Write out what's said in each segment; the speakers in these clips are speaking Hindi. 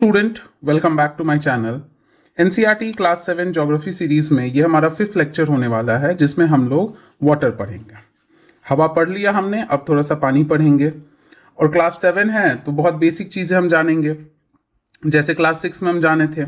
Student, welcome back to my channel. NCERT class 7 geography series में ये हमारा 5th लेक्चर होने वाला है, जिसमें हम लोग वाटर पढ़ेंगे। हवा पढ़ लिया हमने, अब थोड़ा सा पानी पढ़ेंगे। और क्लास 7 है तो बहुत बेसिक चीज़ें हम जानेंगे, जैसे क्लास 6 में हम जाने थे।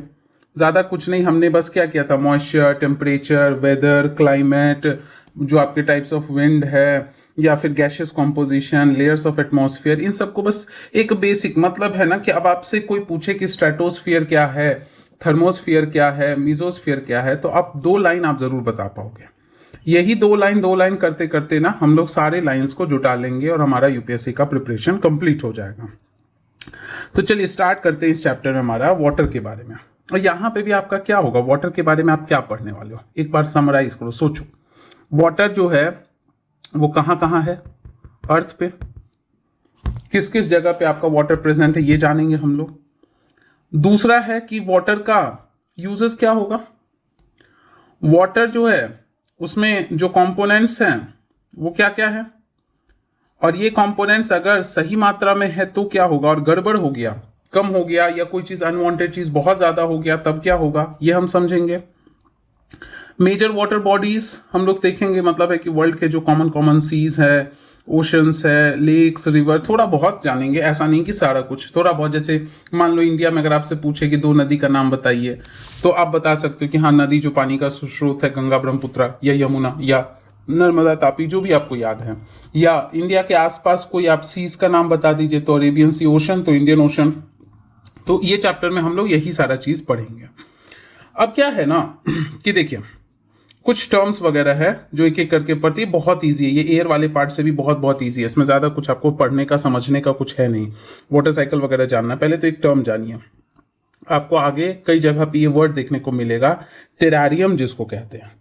ज़्यादा कुछ नहीं, हमने बस क्या किया था, मॉइस्चर, टेम्परेचर, वेदर, क्लाइमेट, जो आपके टाइप्स ऑफ विंड है या फिर gaseous composition, layers of atmosphere, इन सबको बस एक बेसिक मतलब है ना कि अब आपसे कोई पूछे कि स्ट्रेटोस्फियर क्या है, थर्मोस्फियर क्या है, मीजोस्फियर क्या है, तो आप 2 लाइन आप जरूर बता पाओगे। यही 2 लाइन करते करते ना हम लोग सारे लाइंस को जुटा लेंगे और हमारा यूपीएससी का प्रिपरेशन कंप्लीट हो जाएगा। तो चलिए स्टार्ट करते हैं इस चैप्टर में हमारा वाटर के बारे में। और यहाँ पे भी आपका क्या होगा, वाटर के बारे में आप क्या पढ़ने वाले हो, एक बार समराइज करो, सोचो। वाटर जो है वो कहाँ कहाँ है अर्थ पे, किस किस जगह पे आपका वाटर प्रेजेंट है, ये जानेंगे हम लोग। दूसरा है कि वाटर का यूजेस क्या होगा। वाटर जो है उसमें जो कंपोनेंट्स हैं वो क्या क्या है, और ये कंपोनेंट्स अगर सही मात्रा में है तो क्या होगा, और गड़बड़ हो गया, कम हो गया, या कोई चीज अनवांटेड चीज बहुत ज्यादा हो गया तब क्या होगा, ये हम समझेंगे। मेजर वाटर बॉडीज हम लोग देखेंगे, मतलब है कि वर्ल्ड के जो कॉमन सीज है, ओशंस है, लेक्स, रिवर, थोड़ा बहुत जानेंगे, ऐसा नहीं कि सारा कुछ, थोड़ा बहुत। जैसे मान लो इंडिया में अगर आपसे पूछे कि 2 नदी का नाम बताइए, तो आप बता सकते हो कि हाँ, नदी जो पानी का स्रोत है, गंगा, ब्रह्मपुत्र या यमुना या नर्मदा, तापी, जो भी आपको याद है। या इंडिया के आसपास कोई आप सीज का नाम बता दीजिए, तो अरेबियन सी ओशन, तो इंडियन ओशन। तो ये चैप्टर में हम लोग यही सारा चीज पढ़ेंगे। अब क्या है ना कि देखिए, कुछ टर्म्स वगैरह है जो एक एक करके पढ़ती है, बहुत इजी है ये। एयर वाले पार्ट से भी बहुत इजी है, इसमें ज्यादा कुछ आपको पढ़ने का समझने का कुछ है नहीं। वाटर साइकिल वगैरह जानना, पहले तो एक टर्म जानिए। आपको आगे कई जगह पे ये वर्ड देखने को मिलेगा, टेरारियम जिसको कहते हैं।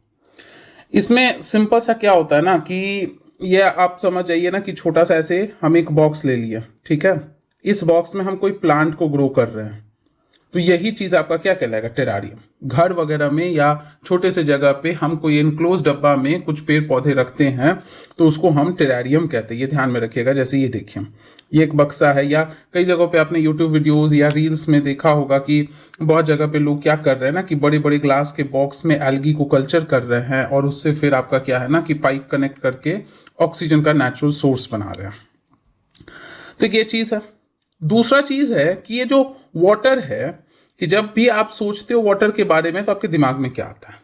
इसमें सिंपल सा क्या होता है ना कि ये आप समझ जाइए ना कि छोटा सा ऐसे हम एक बॉक्स ले लिए, ठीक है, इस बॉक्स में हम कोई प्लांट को ग्रो कर रहे हैं, तो यही चीज आपका क्या कहलाएगा, टेरारियम। घर वगैरह में या छोटे से जगह पे हम कोई इनक्लोज डब्बा में कुछ पेड़ पौधे रखते हैं, तो उसको हम टेरारियम कहते हैं। ये ध्यान में रखिएगा। जैसे ये देखिए, ये एक बक्सा है, या कई जगहों पे आपने यूट्यूब वीडियोस या रील्स में देखा होगा कि बहुत जगह पे लोग क्या कर रहे हैं ना कि बड़े बड़े ग्लास के बॉक्स में एल्गी को कल्चर कर रहे हैं, और उससे फिर आपका क्या है ना कि पाइप कनेक्ट करके ऑक्सीजन का नेचुरल सोर्स बना रहे हैं। तो ये चीज है। दूसरा चीज है कि ये जो वाटर है, कि जब भी आप सोचते हो वाटर के बारे में तो आपके दिमाग में क्या आता है।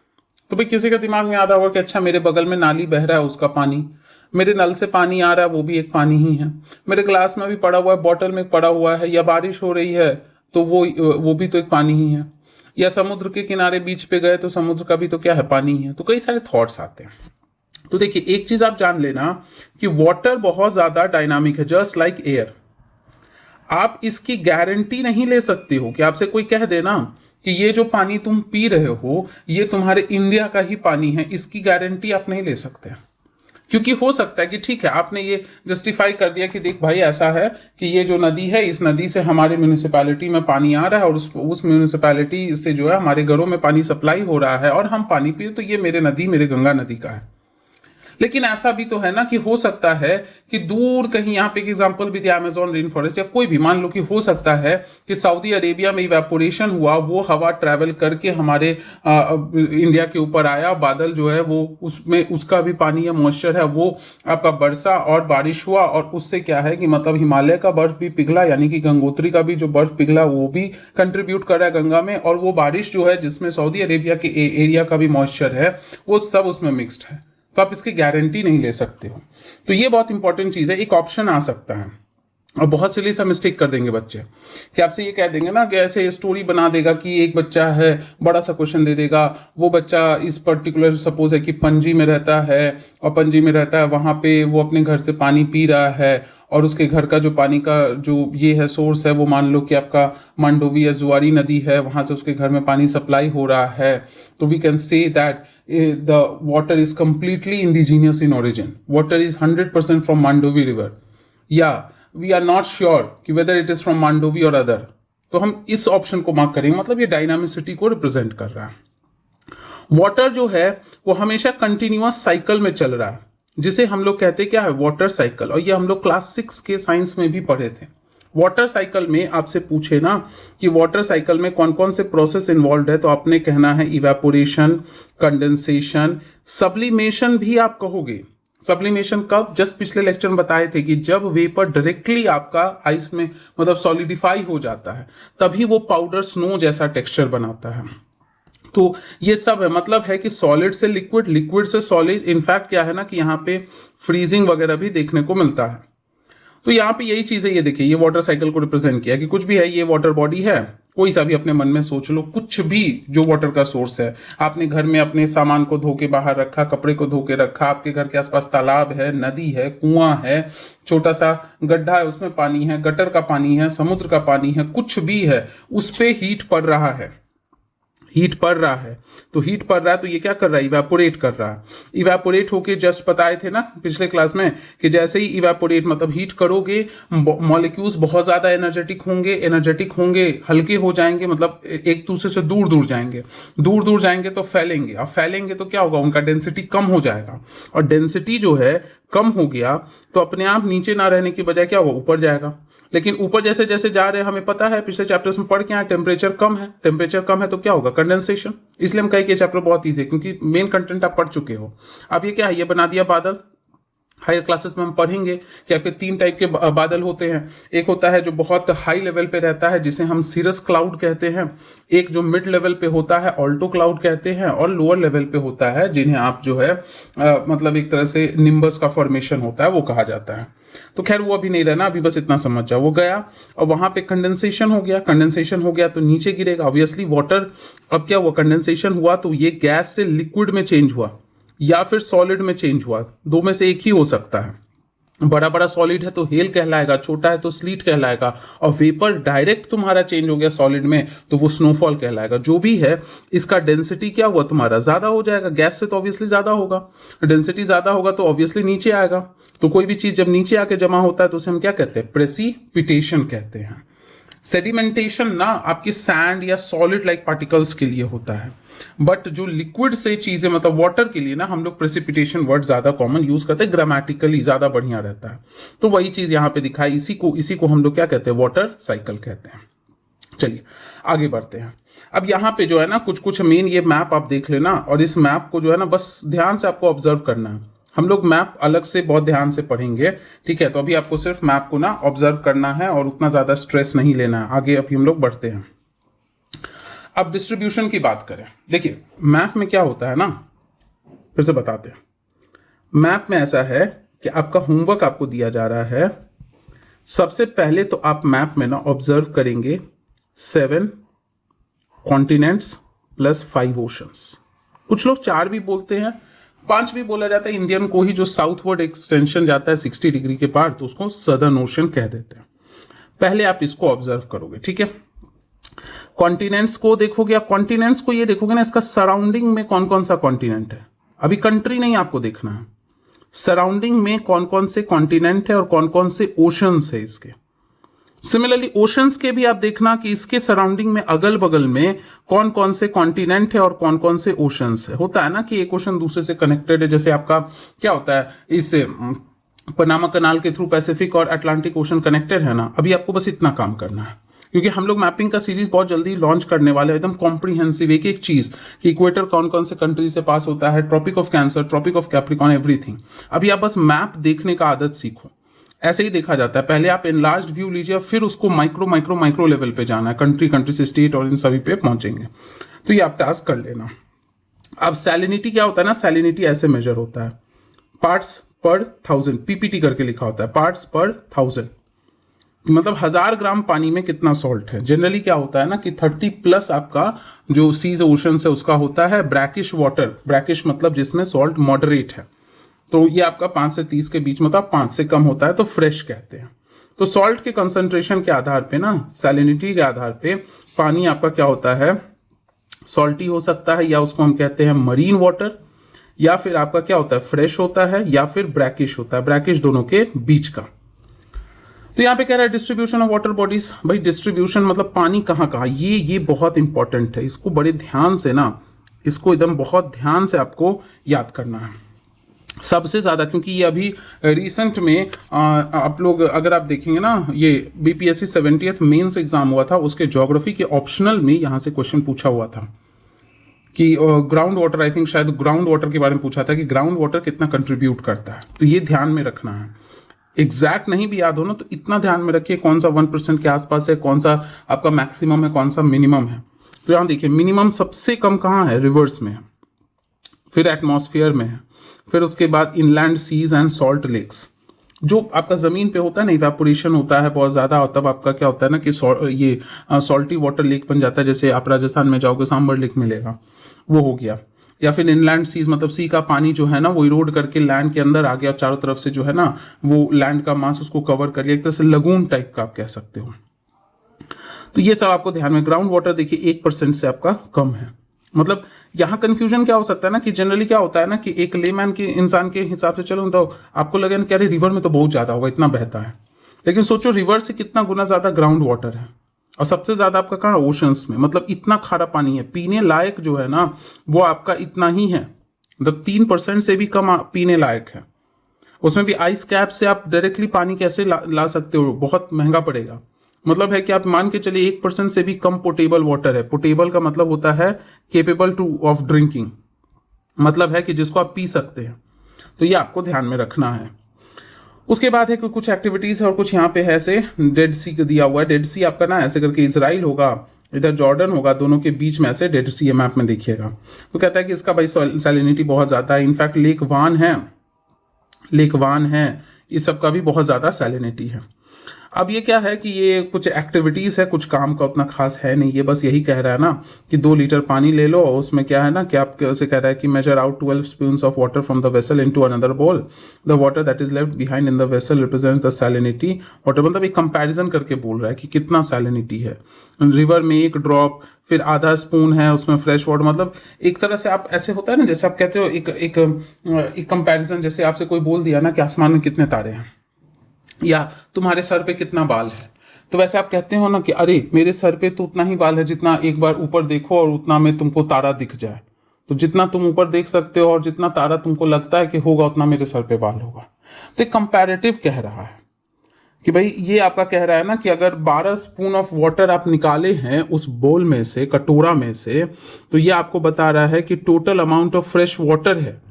तो भाई किसी के दिमाग में आ रहा होगा कि अच्छा, मेरे बगल में नाली बह रहा है, उसका पानी, मेरे नल से पानी आ रहा है, वो भी एक पानी ही है, मेरे ग्लास में भी पड़ा हुआ है, बॉटल में पड़ा हुआ है, या बारिश हो रही है तो वो भी तो एक पानी ही है, या समुद्र के किनारे बीच पे गए तो समुद्र का भी तो क्या है, पानी ही है। तो कई सारे थॉट्स आते हैं। तो देखिए, एक चीज आप जान लेना कि वाटर बहुत ज्यादा डायनामिक है, जस्ट लाइक एयर। आप इसकी गारंटी नहीं ले सकते हो कि आपसे कोई कह देना कि ये जो पानी तुम पी रहे हो ये तुम्हारे इंडिया का ही पानी है, इसकी गारंटी आप नहीं ले सकते। क्योंकि हो सकता है कि ठीक है, आपने ये जस्टिफाई कर दिया कि देख भाई, ऐसा है कि ये जो नदी है, इस नदी से हमारे म्यूनिसिपैलिटी में पानी आ रहा है, और उस म्यूनिसिपैलिटी से जो है हमारे घरों में पानी सप्लाई हो रहा है, और हम पानी पी, तो ये मेरे नदी, मेरे गंगा नदी का है। लेकिन ऐसा भी तो है ना कि हो सकता है कि दूर कहीं, यहाँ पे एक एग्जांपल भी दिया, अमेजोन रेन फॉरेस्ट, या कोई भी मान लो कि हो सकता है कि सऊदी अरेबिया में इवेपोरेशन हुआ, वो हवा ट्रैवल करके हमारे इंडिया के ऊपर आया, बादल जो है वो उसमें उसका भी पानी या मॉइस्चर है, वो आपका बरसा और बारिश हुआ, और उससे क्या है कि मतलब हिमालय का बर्फ भी पिघला, यानी कि गंगोत्री का भी जो बर्फ पिघला वो भी कंट्रीब्यूट कर रहा है गंगा में, और वो बारिश जो है जिसमें सऊदी अरेबिया के एरिया का भी मॉइस्चर है, वो सब उसमें मिक्स्ड है। तो आप इसकी गारंटी नहीं ले सकते हो। तो ये बहुत इंपॉर्टेंट चीज है। एक ऑप्शन आ सकता है, और बहुत सिली सा मिस्टेक कर देंगे बच्चे कि आपसे ये कह देंगे ना कि ऐसे स्टोरी बना देगा कि एक बच्चा है, बड़ा सा क्वेश्चन दे देगा, वो बच्चा इस पर्टिकुलर, सपोज है कि पणजी में रहता है, और पणजी में रहता है, वहां पे वो अपने घर से पानी पी रहा है, और उसके घर का जो पानी का जो ये है सोर्स है, वो मान लो कि आपका मांडोवी या जुआरी नदी है, वहां से उसके घर में पानी सप्लाई हो रहा है। तो we can say that the water is completely indigenous in origin. Water is 100% from Mandovi river. Yeah, we are not sure कि whether it is from Mandovi or other. तो हम इस ऑप्शन को मार्क करेंगे, मतलब ये डायनामिसिटी को रिप्रेजेंट कर रहा है। वाटर जो है वो हमेशा कंटिन्यूअस साइकिल में चल रहा है, जिसे हम लोग कहते हैं क्या है, वाटर साइकिल। और ये हम लोग क्लास 6 के साइंस में भी पढ़े थे। वाटर साइकिल में आपसे पूछे ना कि वाटर साइकिल में कौन कौन से प्रोसेस इन्वॉल्व है, तो आपने कहना है इवेपोरेशन, कंडेंसेशन, सब्लिमेशन भी आप कहोगे। सब्लिमेशन कब? जस्ट पिछले लेक्चर में बताए थे कि जब वेपर डायरेक्टली आपका आइस में मतलब सॉलिडिफाई हो जाता है तभी वो पाउडर स्नो जैसा टेक्सचर बनाता है। तो ये सब है, मतलब है कि सॉलिड से लिक्विड, लिक्विड से सॉलिड। इनफैक्ट क्या है ना कि यहाँ पे फ्रीजिंग वगैरह भी देखने को मिलता है। तो यहाँ पे यही चीज है, ये देखिए ये वाटर साइकिल को रिप्रेजेंट किया कि कुछ भी है, ये वाटर बॉडी है, कोई सा भी अपने मन में सोच लो, कुछ भी जो वाटर का सोर्स है। आपने घर में अपने सामान को धो के बाहर रखा, कपड़े को धो के रखा, आपके घर के आसपास तालाब है, नदी है, कुआं है, छोटा सा गड्ढा है उसमें पानी है, गटर का पानी है, समुद्र का पानी है, कुछ भी है, उस पे हीट पड़ रहा है, हीट पड़ रहा है। तो हीट पड़ रहा है तो ये क्या कर रहा है? इवेपोरेट कर रहा है। इवेपोरेट होके जस्ट बताए थे ना पिछले क्लास में कि जैसे ही इवेपोरेट मतलब हीट करोगे, मॉलिक्यूल्स बहुत ज्यादा एनर्जेटिक होंगे, हल्के हो जाएंगे, मतलब एक दूसरे से दूर दूर जाएंगे तो फैलेंगे। अब फैलेंगे तो क्या होगा? उनका डेंसिटी कम हो जाएगा, और डेंसिटी जो है कम हो गया तो अपने आप नीचे ना रहने की बजाय क्या होगा? ऊपर जाएगा। लेकिन ऊपर जैसे जैसे जा रहे हैं, हमें पता है पिछले चैप्टर्स में पढ़ के आए, टेम्परेचर कम है तो क्या होगा? कंडेंसेशन। इसलिए हम कहें कि चैप्टर बहुत ईजी है क्योंकि मेन कंटेंट आप पढ़ चुके हो। अब ये क्या है? ये बना दिया बादल। हायर क्लासेस में हम पढ़ेंगे कि आपके 3 टाइप के बादल होते हैं। एक होता है जो बहुत हाई लेवल पे रहता है जिसे हम सीरस क्लाउड कहते हैं, एक जो मिड लेवल पे होता है ऑल्टो क्लाउड कहते हैं, और लोअर लेवल पे होता है जिन्हें आप जो है मतलब एक तरह से निम्बस का फॉर्मेशन होता है वो कहा जाता है। तो खैर वो अभी नहीं रहना, अभी बस इतना समझ जाओ। वो गया और वहां पे कंडेंसेशन हो गया तो नीचे गिरेगा ऑब्वियसली वाटर। अब क्या हुआ? कंडेंसेशन हुआ तो ये गैस से लिक्विड में चेंज हुआ या फिर सॉलिड में चेंज हुआ, दो में से एक ही हो सकता है। बड़ा बड़ा सॉलिड है तो हेल कहलाएगा, छोटा है तो स्लीट कहलाएगा, और वेपर डायरेक्ट तुम्हारा चेंज हो गया सॉलिड में तो वो स्नोफॉल कहलाएगा। जो भी है इसका डेंसिटी क्या हुआ? तुम्हारा ज्यादा हो जाएगा। गैस से तो ऑब्वियसली ज्यादा होगा, डेंसिटी ज्यादा होगा तो ऑब्वियसली नीचे आएगा। तो कोई भी चीज जब नीचे आके जमा होता है तो उसे हम क्या कहते हैं? प्रेसिपिटेशन कहते हैं। सेडिमेंटेशन ना आपके सैंड या सॉलिड लाइक पार्टिकल्स के लिए होता है, बट जो लिक्विड से चीजें मतलब वाटर के लिए ना हम लोग प्रेसिपिटेशन वर्ड ज्यादा कॉमन यूज करते हैं, ग्रामेटिकली ज्यादा बढ़िया रहता है। तो वही चीज यहां पे दिखाई, इसी को हम लोग क्या कहते हैं? वाटर साइकिल कहते हैं। चलिए आगे बढ़ते हैं। अब यहाँ पे जो है ना कुछ मेन ये मैप आप देख लेना, और इस मैप को जो है ना बस ध्यान से आपको ऑब्जर्व करना है। हम लोग मैप अलग से बहुत ध्यान से पढ़ेंगे, ठीक है? तो अभी आपको सिर्फ मैप को ना ऑब्जर्व करना है और उतना ज्यादा स्ट्रेस नहीं लेना है। आगे अभी हम लोग बढ़ते हैं। अब डिस्ट्रीब्यूशन की बात करें, देखिए मैप में क्या होता है ना, फिर से बताते हैं। मैप में ऐसा है कि आपका होमवर्क आपको दिया जा रहा है। सबसे पहले तो आप मैप में ना ऑब्जर्व करेंगे 7 कॉन्टिनेंट्स प्लस 5 ओशंस। कुछ लोग 4 भी बोलते हैं, 5 भी बोला जाता है। इंडियन को ही जो साउथवर्ड एक्सटेंशन जाता है 60 डिग्री के पार तो उसको सदर्न ओशन कह देते हैं। पहले आप इसको ऑब्जर्व करोगे, ठीक है? कॉन्टिनेंट्स को देखोगे, आप कॉन्टिनेंट्स को ये देखोगे ना, इसका सराउंडिंग में कौन कौन सा कॉन्टिनेंट है। अभी कंट्री नहीं आपको देखना है, सराउंडिंग में कौन कौन से कॉन्टिनेंट है और कौन कौन से ओशंस है इसके। सिमिलरली ओशंस के भी आप देखना कि इसके सराउंडिंग में अगल बगल में कौन कौन से कॉन्टिनेंट है और कौन कौन से ओशंस है। होता है ना कि एक ओशन दूसरे से कनेक्टेड है, जैसे आपका क्या होता है इससे पनामा कनाल के थ्रू पैसिफिक और अटलांटिक ओशन कनेक्टेड है ना। अभी आपको बस इतना काम करना है क्योंकि हम लोग मैपिंग का सीरीज बहुत जल्दी लॉन्च करने वाले हैं, एकदम कॉम्प्रिहेंसिव एक एक चीज कि इक्वेटर कौन कौन से कंट्री से पास होता है, Tropic of Cancer, Tropic of Capricorn, everything. अभी आप बस मैप देखने का आदत सीखो। ऐसे ही देखा जाता है, पहले आप एनलार्ज्ड व्यू लीजिए, फिर उसको माइक्रो लेवल पे जाना है, कंट्री से स्टेट और इन सभी पे पहुंचेंगे। तो ये आप टास्क कर लेना। अब सैलिनिटी क्या होता है ना, सैलिनिटी ऐसे मेजर होता है, पार्ट्स पर 1000, पीपीटी करके लिखा होता है, पार्ट्स पर 1000, मतलब 1000 ग्राम पानी में कितना सॉल्ट है। जनरली क्या होता है ना कि 30 प्लस आपका जो सीज ओशन है उसका होता है ब्रैकिश वाटर, ब्रैकिश मतलब जिसमें सॉल्ट मॉडरेट है, तो ये आपका 5 से 30 के बीच, मतलब 5 से कम होता है तो फ्रेश कहते हैं। तो सॉल्ट के कंसंट्रेशन के आधार पे ना, सैलिनिटी के आधार पे पानी आपका क्या होता है, सॉल्टी हो सकता है, या उसको हम कहते हैं मरीन वाटर, या फिर आपका क्या होता है फ्रेश होता है, या फिर ब्रैकिश होता है, ब्रैकिश दोनों के बीच का। तो यहाँ पे कह रहा है डिस्ट्रीब्यूशन ऑफ वाटर बॉडीज। भाई डिस्ट्रीब्यूशन मतलब पानी कहाँ कहाँ, ये बहुत इंपॉर्टेंट है, इसको बड़े ध्यान से ना, इसको एकदम बहुत ध्यान से आपको याद करना है। सबसे ज़्यादा, क्योंकि ये अभी रिसेंट में आप लोग अगर आप देखेंगे ना, ये बीपीएससी 70th मेंस एग्जाम हुआ था, उसके ज्योग्राफी के ऑप्शनल में यहाँ से क्वेश्चन पूछा हुआ था कि ग्राउंड वाटर, आई थिंक शायद ग्राउंड वाटर के बारे में पूछा था कि ग्राउंड वाटर कितना कंट्रीब्यूट करता है। तो ये ध्यान में रखना है, एग्जैक्ट नहीं भी याद हो ना तो इतना ध्यान में रखिए कौन सा 1% के आसपास है, कौन सा आपका मैक्सिमम है, कौन सा मिनिमम है। तो यहाँ देखिए मिनिमम सबसे कम कहाँ है, रिवर्स में है, फिर एटमॉस्फेयर में है, फिर उसके बाद inland seas and salt lakes. जो आपका जमीन पे होता है ना, इवेपोरेशन होता है बहुत ज्यादा, और तब आपका क्या होता है ना कि ये सॉल्टी वाटर लेक बन जाता है। जैसे आप राजस्थान में जाओगे सांबर लेक मिलेगा, वो हो गया। या फिर इनलैंड सीज, मतलब सी का पानी जो है ना वो इरोड करके लैंड के अंदर आ गया, और चारों तरफ से जो है ना वो लैंड का मास उसको कवर कर लिया, एक तरह से लगून टाइप का आप कह सकते हो। तो ये सब आपको ध्यान में। ग्राउंड वाटर देखिए 1% से आपका कम है। मतलब यहाँ कंफ्यूजन क्या हो सकता है ना कि जनरली क्या होता है ना कि एक लेमैन के इंसान के हिसाब से चलो तो आपको लगे ना कि अरे रिवर में तो बहुत ज्यादा होगा, इतना बहता है, लेकिन सोचो रिवर से कितना गुना ज्यादा ग्राउंड वाटर है, और सबसे ज्यादा आपका कहाँ, ओशंस में। मतलब इतना खारा पानी है, पीने लायक जो है ना वो आपका इतना ही है, मतलब 3% से भी कम पीने लायक है। उसमें भी आइस कैप से आप डायरेक्टली पानी कैसे ला सकते हो, बहुत महंगा पड़ेगा। मतलब है कि आप मान के चलिए 1% से भी कम पोटेबल वाटर है। पोटेबल का मतलब होता है केपेबल टू ऑफ ड्रिंकिंग, मतलब है कि जिसको आप पी सकते हैं। तो ये आपको ध्यान में रखना है। उसके बाद है कि कुछ एक्टिविटीज है और कुछ यहाँ पे है ऐसे डेड सी का दिया हुआ है। डेड सी आपका ना ऐसे करके इजराइल होगा, इधर जॉर्डन होगा, दोनों के बीच में ऐसे डेड सी मैप में देखिएगा। तो कहता है कि इसका भाई सैलिनिटी बहुत ज्यादा है। इनफैक्ट लेक वान है, इस सब का भी बहुत ज्यादा सैलिनिटी है। अब ये क्या है कि ये कुछ एक्टिविटीज है, कुछ काम का उतना खास है नहीं। ये बस यही कह रहा है ना कि 2 लीटर पानी ले लो, और उसमें क्या है ना कि आप उसे कह रहा है कि measure out 12 spoons of water from the vessel into another bowl. The water that is left behind in the vessel represents the salinity water. मतलब एक कंपैरिजन करके बोल रहा है कि कितना सैलिनिटी है। रिवर में 1 ड्रॉप, फिर आधा स्पून है उसमें फ्रेश वाटर। मतलब एक तरह से आप ऐसे होता है ना, जैसे आप कहते हो एक कंपैरिजन, जैसे आपसे कोई बोल दिया ना कि आसमान में कितने तारे हैं या तुम्हारे सर पे कितना बाल है, तो वैसे आप कहते हो ना कि अरे मेरे सर पे तो उतना ही बाल है जितना, एक बार ऊपर देखो और उतना में तुमको तारा दिख जाए। तो जितना तुम ऊपर देख सकते हो और जितना तारा तुमको लगता है कि होगा उतना मेरे सर पे बाल होगा। तो एक कंपैरेटिव कह रहा है कि भाई ये आपका कह रहा है ना कि अगर 12 स्पून ऑफ वाटर आप निकाले हैं उस बोल में से, कटोरा में से, तो ये आपको बता रहा है कि total amount of fresh water है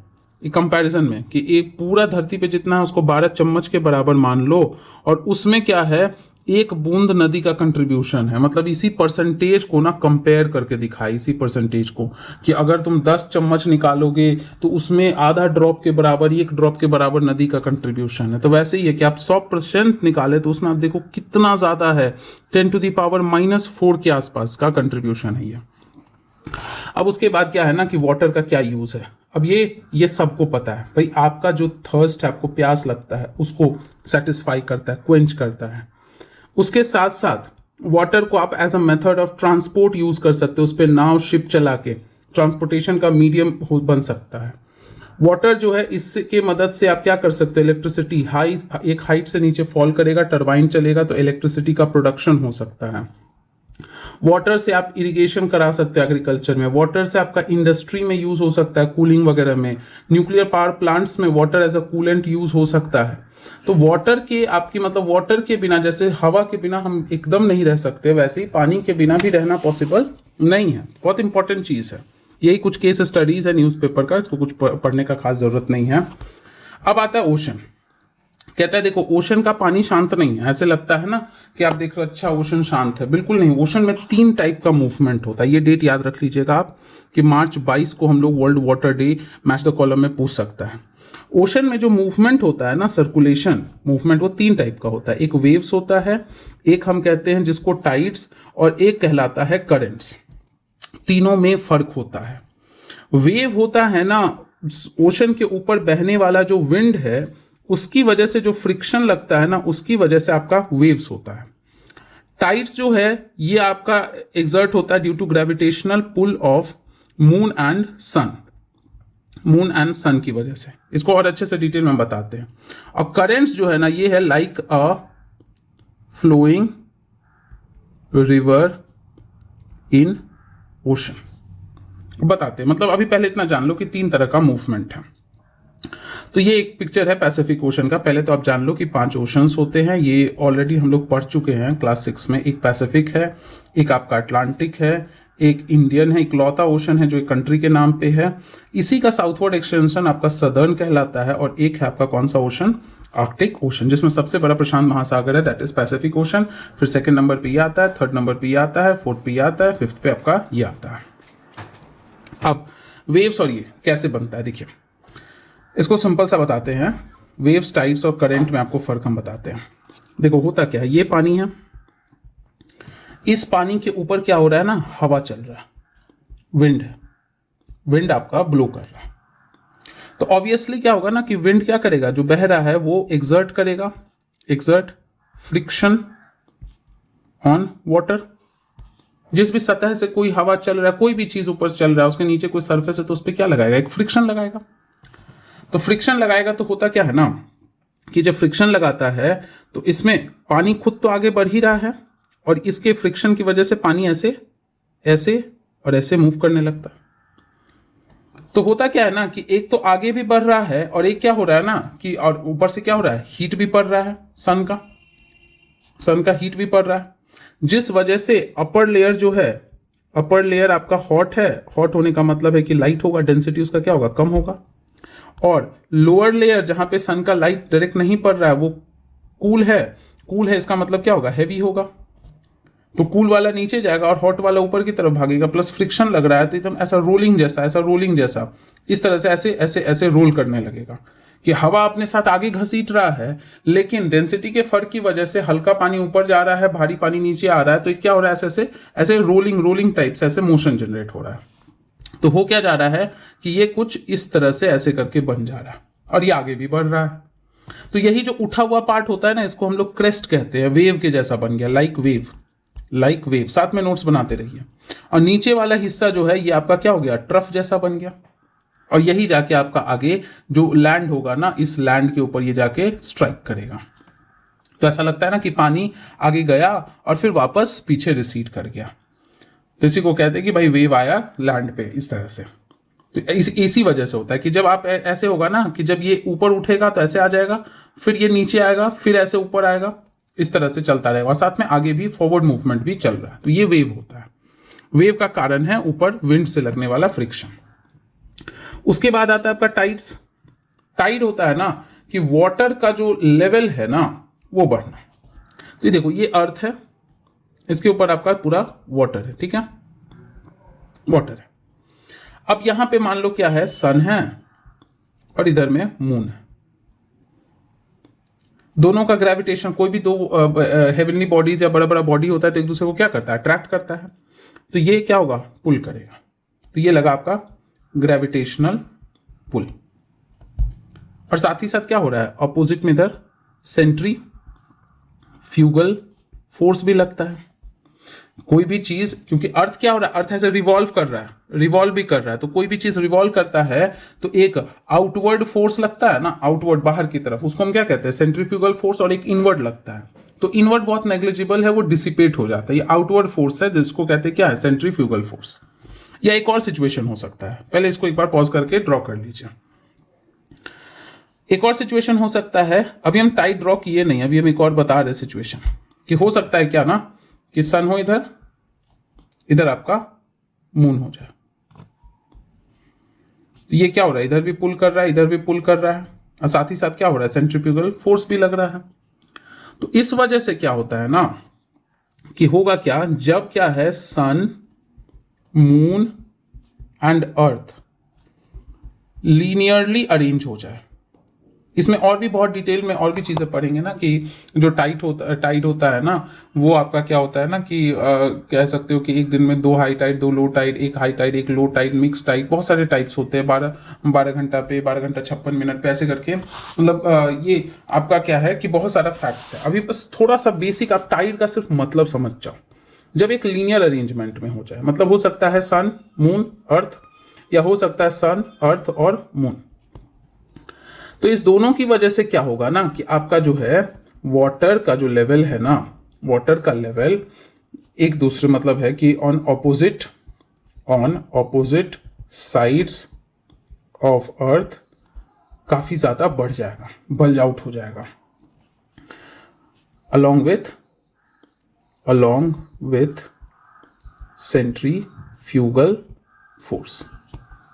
कंपैरिजन में कि एक पूरा धरती पे जितना है उसको 12 चम्मच के बराबर मान लो, और उसमें क्या है 1 बूंद नदी का कंट्रीब्यूशन है। मतलब इसी परसेंटेज को ना कंपेयर करके दिखाई, इसी परसेंटेज को कि अगर तुम 10 चम्मच निकालोगे तो उसमें आधा ड्रॉप के बराबर, 1 ड्रॉप के बराबर नदी का कंट्रीब्यूशन है। तो वैसे ही है कि आप 100% निकाले तो उसमें आप देखो कितना ज्यादा है, 10⁻⁻⁴ के आसपास का कंट्रीब्यूशन है ये। अब उसके बाद क्या है ना कि वाटर का क्या यूज है। अब ये सबको पता है भाई, आपका जो थर्स्ट है, आपको प्यास लगता है, उसको सेटिस्फाई करता है, क्वेंच करता है। उसके साथ साथ वाटर को आप as a method of transport use कर सकते हो, उस पर नाव शिप चला के ट्रांसपोर्टेशन का मीडियम बन सकता है। वाटर जो है इसके मदद से आप क्या कर सकते हो, इलेक्ट्रिसिटी एक हाइट से नीचे फॉल करेगा, टरबाइन चलेगा तो इलेक्ट्रिसिटी का प्रोडक्शन हो सकता है। वाटर से आप इरिगेशन करा सकते हैं एग्रीकल्चर में, वाटर से आपका इंडस्ट्री में यूज हो सकता है, कूलिंग वगैरह में, न्यूक्लियर पावर प्लांट्स में water as a coolant use हो सकता है। तो वाटर के आपकी मतलब वाटर के बिना, जैसे हवा के बिना हम एकदम नहीं रह सकते, वैसे ही पानी के बिना भी रहना पॉसिबल नहीं है। बहुत इंपॉर्टेंट चीज है। यही कुछ केस स्टडीज है न्यूज़पेपर का, इसको कुछ पढ़ने का खास जरूरत नहीं है। अब आता है ओशन। कहता है देखो ओशन का पानी शांत नहीं है। ऐसे लगता है ना कि आप देख रहे हो अच्छा ओशन शांत है, बिल्कुल नहीं। ओशन में 3 टाइप का मूवमेंट होता है। ये डेट याद रख लीजिएगा आप कि मार्च 22 को हम लोग world water day match the column में पूछ सकता है। ओशन में जो मूवमेंट होता है ना, सर्कुलेशन मूवमेंट, वो 3 टाइप का होता है। एक वेव्स होता है, एक हम कहते हैं जिसको टाइड्स, और एक कहलाता है करेंट्स। तीनों में फर्क होता है। वेव होता है ना ओशन के ऊपर बहने वाला जो विंड है, उसकी वजह से जो फ्रिक्शन लगता है ना, उसकी वजह से आपका वेव्स होता है। टाइड्स जो है ये आपका एग्जर्ट होता है due to gravitational pull of moon and sun की वजह से। इसको और अच्छे से डिटेल में बताते हैं। और करेंट्स जो है ना, ये है like a flowing river in ocean. बताते हैं, मतलब अभी पहले इतना जान लो कि 3 तरह का मूवमेंट है। तो ये एक पिक्चर है पैसिफिक ओशन का। पहले तो आप जान लो कि 5 ओशंस होते हैं, ये ऑलरेडी हम लोग पढ़ चुके हैं क्लास 6 में। एक पैसिफिक है, एक आपका अटलांटिक है, एक इंडियन है, इकलौता ओशन है जो एक कंट्री के नाम पे है। इसी का साउथवर्ड एक्सटेंशन आपका सदर्न कहलाता है। और एक है आपका कौन सा ओशन, आर्कटिक ओशन, जिसमें सबसे बड़ा प्रशांत महासागर है, दैट इज पैसिफिक ओशन। फिर सेकंड नंबर पे ये आता है, थर्ड नंबर पे ये आता है, फोर्थ पे ये आता है, फिफ्थ पे आपका ये आता है। अब वेव्स और ये कैसे बनता है, देखिए इसको सिंपल सा बताते हैं। वेव्स, टाइड्स और करंट में आपको फर्क हम बताते हैं। देखो होता क्या है, ये पानी है, इस पानी के ऊपर क्या हो रहा है ना, हवा चल रहा है, विंड है, विंड आपका ब्लो कर रहा है। तो ऑब्वियसली क्या होगा ना कि विंड क्या करेगा, जो बह रहा है वो एक्सर्ट करेगा, एक्सर्ट फ्रिक्शन ऑन वाटर। जिस भी सतह से कोई हवा चल रहा है, कोई भी चीज ऊपर से चल रहा है, उसके नीचे कोई सरफेस है तो उस पर क्या लगाएगा, एक फ्रिक्शन लगाएगा। तो फ्रिक्शन लगाएगा तो होता क्या है ना कि जब फ्रिक्शन लगाता है तो इसमें पानी खुद तो आगे बढ़ ही रहा है और इसके फ्रिक्शन की वजह से पानी ऐसे ऐसे और ऐसे मूव करने लगता है। तो होता क्या है ना कि एक तो आगे भी बढ़ रहा है और एक क्या हो रहा है ना कि और ऊपर से क्या हो रहा है, हीट भी पड़ रहा है, सन का हीट भी पड़ रहा है, जिस वजह से अपर लेयर जो है, अपर लेयर आपका हॉट है। हॉट होने का मतलब है कि लाइट होगा, डेंसिटी उसका क्या होगा, कम होगा। और लोअर लेयर जहां पे सन का लाइट डायरेक्ट नहीं पड़ रहा है वो कूल है। कूल है इसका मतलब क्या होगा, हैवी होगा। तो कूल वाला नीचे जाएगा और हॉट वाला ऊपर की तरफ भागेगा, प्लस फ्रिक्शन लग रहा है तो एकदम ऐसा रोलिंग जैसा, ऐसा रोलिंग जैसा, इस तरह से ऐसे ऐसे ऐसे रोल करने लगेगा कि हवा अपने साथ आगे घसीट रहा है, लेकिन डेंसिटी के फर्क की वजह से हल्का पानी ऊपर जा रहा है, भारी पानी नीचे आ रहा है। तो क्या हो रहा है, ऐसे ऐसे रोलिंग टाइप से ऐसे मोशन जनरेट हो रहा है। तो हो क्या जा रहा है कि ये कुछ इस तरह से ऐसे करके बन जा रहा है और ये आगे भी बढ़ रहा है। तो यही जो उठा हुआ पार्ट होता है ना, इसको हम लोग क्रेस्ट कहते हैं, वेव के जैसा बन गया, लाइक वेव। साथ में नोट्स बनाते रहिए। और नीचे वाला हिस्सा जो है ये आपका क्या हो गया, ट्रफ जैसा बन गया। और यही जाके आपका आगे जो लैंड होगा ना, इस लैंड के ऊपर ये जाके स्ट्राइक करेगा। तो ऐसा लगता है ना कि पानी आगे गया और फिर वापस पीछे रिसीड कर गया। तो इसी को कहते हैं कि भाई वेव आया लैंड पे, इस तरह से। तो इसी वजह से होता है कि जब आप ऐसे होगा ना कि जब ये ऊपर उठेगा तो ऐसे आ जाएगा, फिर ये नीचे आएगा, फिर ऐसे ऊपर आएगा, इस तरह से चलता रहेगा और साथ में आगे भी फॉरवर्ड मूवमेंट भी चल रहा है। तो ये वेव होता है। वेव का कारण है ऊपर विंड से लगने वाला फ्रिक्शन। उसके बाद आता है आपका टाइड्स। टाइड होता है ना कि वाटर का जो लेवल है ना वो बढ़ना। तो ये देखो, ये अर्थ है, इसके ऊपर आपका पूरा वाटर है, ठीक है, वाटर है। अब यहां पे मान लो क्या है, सन है और इधर में मून है। दोनों का ग्रेविटेशन, कोई भी दो हेवनली बॉडीज या बड़ा बड़ा बॉडी होता है तो एक दूसरे को क्या करता है, अट्रैक्ट करता है। तो ये क्या होगा, पुल करेगा। तो ये लगा आपका ग्रेविटेशनल पुल। और साथ ही साथ क्या हो रहा है, ऑपोजिट में इधर सेंट्रीफ्यूगल फोर्स भी लगता है। कोई भी चीज, क्योंकि अर्थ क्या हो रहा है, अर्थ ऐसे रिवॉल्व कर रहा है, रिवॉल्व भी कर रहा है। तो कोई भी चीज रिवॉल्व करता है तो एक आउटवर्ड फोर्स लगता है ना, आउटवर्ड बाहर की तरफ, उसको हम क्या कहते हैं, सेंट्रीफ्यूगल फोर्स। और एक इनवर्ड लगता है। तो इनवर्ड बहुत नेग्लिजिबल है, वो डिसिपेट हो जाता है। ये आउटवर्ड फोर्स है जिसको कहते हैं क्या है, सेंट्रीफ्यूगल फोर्स। या एक और सिचुएशन हो सकता है, पहले इसको एक बार पॉज करके ड्रॉ कर लीजिए। एक और सिचुएशन हो सकता है, अभी हम टाइड ड्रॉ किए नहीं, अभी हम एक और बता रहे सिचुएशन कि हो सकता है क्या ना कि सन हो इधर, इधर आपका मून हो जाए। तो ये क्या हो रहा है, इधर भी पुल कर रहा है, इधर भी पुल कर रहा है, और साथ ही साथ क्या हो रहा है, सेंट्रीफ्यूगल फोर्स भी लग रहा है। तो इस वजह से क्या होता है ना कि होगा क्या, जब क्या है sun, moon and earth linearly arrange हो जाए। इसमें और भी बहुत डिटेल में और भी चीजें पढ़ेंगे ना कि जो टाइड होता है ना, वो आपका क्या होता है ना कि कह सकते हो कि एक दिन में 2 high tide 2 low tide, 1 high tide 1 low tide, mix tide, बहुत सारे टाइप्स होते हैं। 12 घंटा पे, 12 घंटा 56 मिनट पे, ऐसे करके। मतलब ये आपका क्या है कि बहुत सारा फैक्ट्स है। अभी बस थोड़ा सा बेसिक आप टाइड का सिर्फ मतलब समझ जाओ। जब एक लीनियर अरेंजमेंट में हो जाए, मतलब हो सकता है सन, मून, अर्थ, या हो सकता है सन, अर्थ और मून। तो इस दोनों की वजह से क्या होगा ना कि आपका जो है वाटर का जो लेवल है ना, वाटर का लेवल एक दूसरे, मतलब है कि on opposite sides of earth काफी ज्यादा बढ़ जाएगा, बल्ज आउट हो जाएगा। along with सेंट्रीफ्यूगल फोर्स,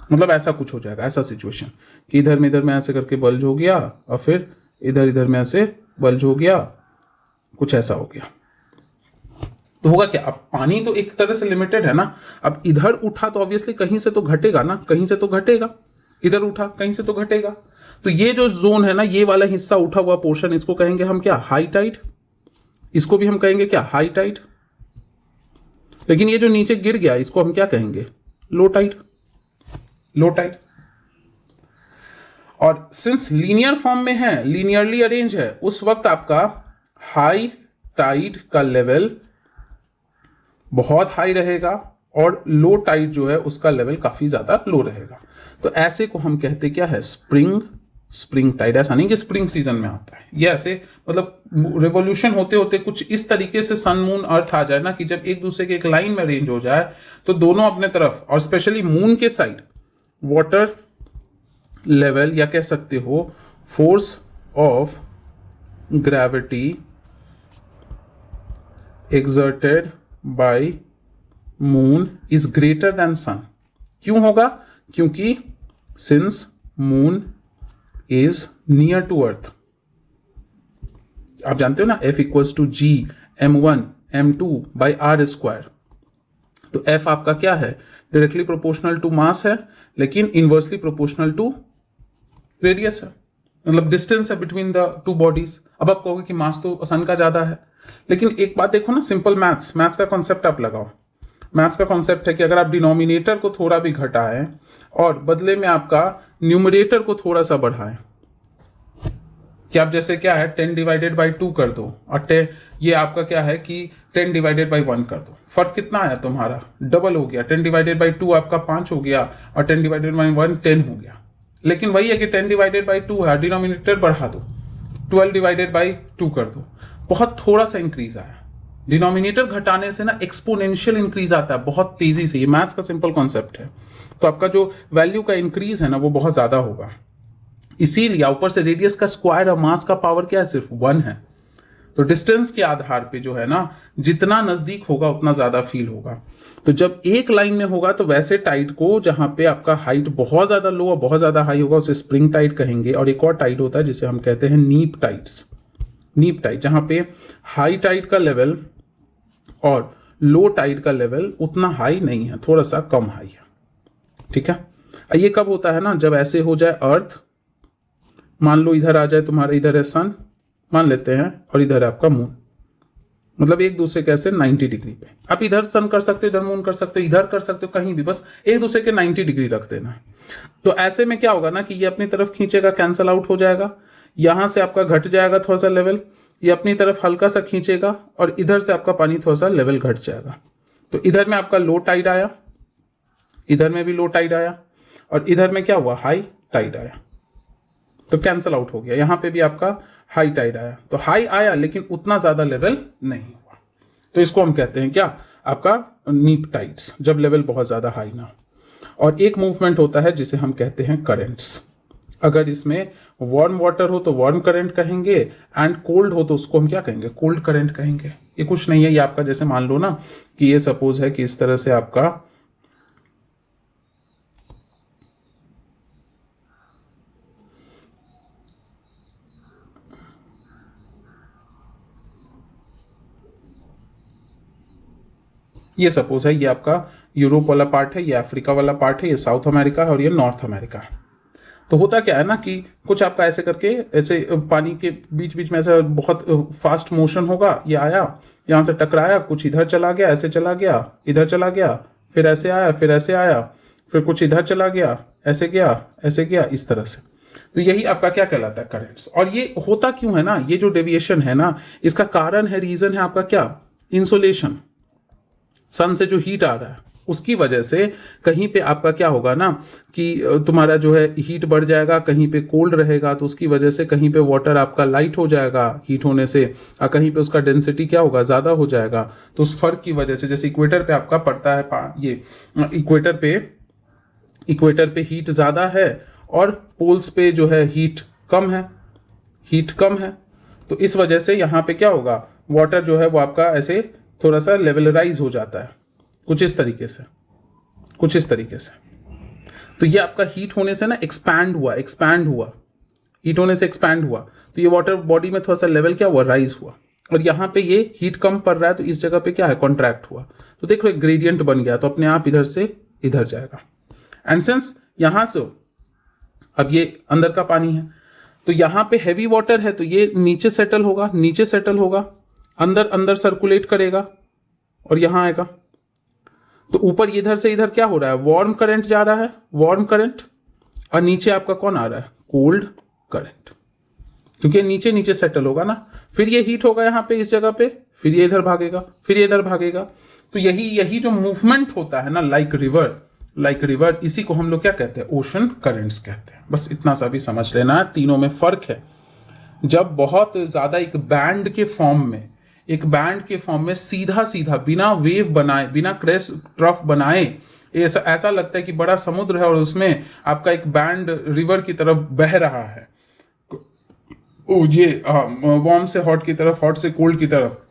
मतलब ऐसा कुछ हो जाएगा, ऐसा सिचुएशन कि इधर में ऐसे करके बल्ज हो गया और फिर इधर में ऐसे बल्ज हो गया, कुछ ऐसा हो गया। तो होगा क्या, अब पानी तो एक तरह से लिमिटेड है ना, अब इधर उठा तो ऑब्वियसली कहीं से तो घटेगा ना, कहीं से तो घटेगा, इधर उठा कहीं से तो घटेगा। तो ये जो जोन है ना, ये वाला हिस्सा उठा हुआ पोर्शन, इसको कहेंगे हम क्या, हाई टाइड। इसको भी हम कहेंगे क्या, हाई टाइड। लेकिन ये जो नीचे गिर गया इसको हम क्या कहेंगे, लो टाइड, लो टाइड। और सिंस लीनियर फॉर्म में है, लीनियरली अरेंज है, उस वक्त आपका हाई टाइड का लेवल बहुत हाई रहेगा और लो टाइड जो है उसका लेवल काफी ज्यादा लो रहेगा। तो ऐसे को हम कहते क्या है, स्प्रिंग टाइड। ऐसा नहीं कि स्प्रिंग सीजन में आता है, ये ऐसे मतलब रिवॉल्यूशन होते होते कुछ इस तरीके से सन मून अर्थ आ जाए ना कि जब एक दूसरे के एक लाइन में अरेंज हो जाए तो दोनों अपने तरफ, और स्पेशली मून के साइड वाटर लेवल, या कह सकते हो force of gravity exerted by moon is greater than sun। क्यों होगा, क्योंकि since moon is near to earth, आप जानते हो ना F equals to G m1 m2 by r square। तो F आपका क्या है, डायरेक्टली प्रोपोर्शनल टू मास है, लेकिन इनवर्सली प्रोपोर्शनल टू रेडियस है, मतलब डिस्टेंस है बिटवीन द टू बॉडीज। अब आप कहोगे कि मास तो सन का ज्यादा है, लेकिन एक बात देखो ना, सिंपल मैथ्स का कॉन्सेप्ट आप लगाओ। मैथ्स का कॉन्सेप्ट है कि अगर आप डिनोमिनेटर को थोड़ा भी घटाएं और बदले में आपका न्यूमरेटर को थोड़ा सा बढ़ाएं, कि आप जैसे क्या है 10 डिवाइडेड बाई 2 कर दो, और ये आपका क्या है कि 10 डिवाइडेड बाई 1 कर दो, फर्क कितना आया तुम्हारा, डबल हो गया। 10 डिवाइडेड बाई 2 आपका 5 हो गया और 10 डिवाइडेड बाई 1 10 हो गया। लेकिन वही है कि 10 डिवाइडेड बाई 2 है, डिनोमिनेटर बढ़ा दो, 12 डिवाइडेड बाई 2 कर दो, बहुत थोड़ा सा इंक्रीज आया। डिनोमिनेटर घटाने से ना एक्सपोनेंशियल इंक्रीज आता है बहुत तेजी से, ये मैथ्स का सिंपल कॉन्सेप्ट है। तो आपका जो वैल्यू का इंक्रीज है ना वो बहुत ज्यादा होगा, इसीलिए ऊपर से रेडियस का स्क्वायर और मास का पावर क्या है, सिर्फ 1 है। तो डिस्टेंस के आधार पे जो है ना, जितना नजदीक होगा उतना ज्यादा फील होगा। तो जब एक लाइन में होगा तो वैसे टाइड को जहां पे आपका हाइट बहुत ज्यादा लो और बहुत ज्यादा हाई होगा उसे स्प्रिंग टाइड कहेंगे। और एक और टाइड होता है जिसे हम कहते हैं नीप टाइड्स, नीप टाइड, जहां पे हाई टाइड का लेवल और लो टाइड का लेवल उतना हाई नहीं है, थोड़ा सा कम हाई है। ठीक है, ये कब होता है ना, जब ऐसे हो जाए अर्थ, मान लो इधर आ जाए तुम्हारे, इधर है सन मान लेते हैं और इधर है आपका मून, मतलब एक दूसरे कैसे 90 डिग्री पे। आप इधर सन कर सकते हो, इधर मून कर सकते हो, इधर कर सकते हो, कहीं भी, बस एक दूसरे के 90 डिग्री रख देना। तो ऐसे में क्या होगा ना कि ये अपनी तरफ खींचेगा, कैंसल आउट हो जाएगा, यहां से आपका घट जाएगा थोड़ा सा लेवल, ये अपनी तरफ हल्का सा खींचेगा और इधर से आपका पानी थोड़ा सा लेवल घट जाएगा। तो इधर में आपका लो टाइड आया, इधर में भी लो टाइड आया, और इधर में क्या हुआ, हाई टाइड आया, तो कैंसल आउट हो गया। यहां पे भी आपका हाई टाइड आया, तो हाई आया लेकिन उतना ज्यादा लेवल नहीं हुआ। तो इसको हम कहते हैं क्या, आपका नीप टाइड्स, जब लेवल बहुत ज्यादा हाई ना हो। और एक मूवमेंट होता है जिसे हम कहते हैं करेंट्स। अगर इसमें वार्म वाटर हो तो वार्म करंट कहेंगे, एंड कोल्ड हो तो उसको हम क्या कहेंगे, कोल्ड करंट कहेंगे। ये कुछ नहीं है, ये आपका जैसे मान लो ना कि ये सपोज है कि इस तरह से आपका ये सपोज है, ये आपका यूरोप वाला पार्ट है, ये अफ्रीका वाला पार्ट है, ये साउथ अमेरिका है और ये नॉर्थ अमेरिका है। तो होता क्या है ना कि कुछ आपका ऐसे करके, ऐसे पानी के बीच बीच में ऐसा बहुत फास्ट मोशन होगा, ये आया यहां से टकराया, कुछ इधर चला गया, ऐसे चला गया, इधर चला गया, फिर ऐसे आया, फिर ऐसे आया, फिर कुछ इधर चला गया, ऐसे गया, ऐसे गया, इस तरह से। तो यही आपका क्या कहलाता है, करंट्स। और ये होता क्यों है ना, ये जो डेविएशन है ना, इसका कारण है, रीजन है आपका क्या, इंसोलेशन। सन से जो हीट आ रहा है उसकी वजह से कहीं पे आपका क्या होगा ना कि तुम्हारा जो है हीट बढ़ जाएगा, कहीं पे कोल्ड रहेगा, तो उसकी वजह से कहीं पे वाटर आपका लाइट हो जाएगा हीट होने से, और कहीं पे उसका डेंसिटी क्या होगा, ज्यादा हो जाएगा। तो उस फर्क की वजह से, जैसे इक्वेटर पे आपका पड़ता है ये इक्वेटर पे हीट ज्यादा है और पोल्स पे जो है हीट कम है, तो इस वजह से यहाँ पे क्या होगा, वाटर जो है वो आपका ऐसे थोड़ा सा लेवलराइज हो जाता है, कुछ इस तरीके से। तो ये आपका हीट होने से ना एक्सपैंड हुआ, हीट होने से एक्सपैंड हुआ, तो ये वाटर बॉडी में थोड़ा सा लेवल क्या हुआ, राइज हुआ। और यहाँ पे ये हीट कम पड़ रहा है तो इस जगह पे क्या है, कॉन्ट्रैक्ट हुआ। तो देखो एक ग्रेडियंट बन गया, तो अपने आप इधर से इधर जाएगा। एंड सिंस यहां से अब ये अंदर का पानी है, तो यहां पे हैवी वाटर है, तो ये नीचे सेटल होगा, अंदर सर्कुलेट करेगा और यहां आएगा। तो ऊपर इधर से इधर क्या हो रहा है, वार्म करंट जा रहा है, और नीचे आपका कौन आ रहा है, कोल्ड करंट, क्योंकि नीचे सेटल होगा ना। फिर ये हीट होगा यहाँ पे इस जगह पे, फिर ये इधर भागेगा, तो यही जो मूवमेंट होता है ना, लाइक रिवर, इसी को हम लोग क्या कहते हैं, ओशन करंट्स कहते हैं। बस इतना सा भी समझ लेना, तीनों में फर्क है। जब बहुत ज्यादा एक बैंड के फॉर्म में सीधा बिना वेव बनाए, बिना क्रेस्ट ट्रफ बनाए, ऐसा लगता है कि बड़ा समुद्र है और उसमें आपका एक बैंड रिवर की तरफ बह रहा है, ये वार्म से हॉट की तरफ, हॉट से कोल्ड की तरफ,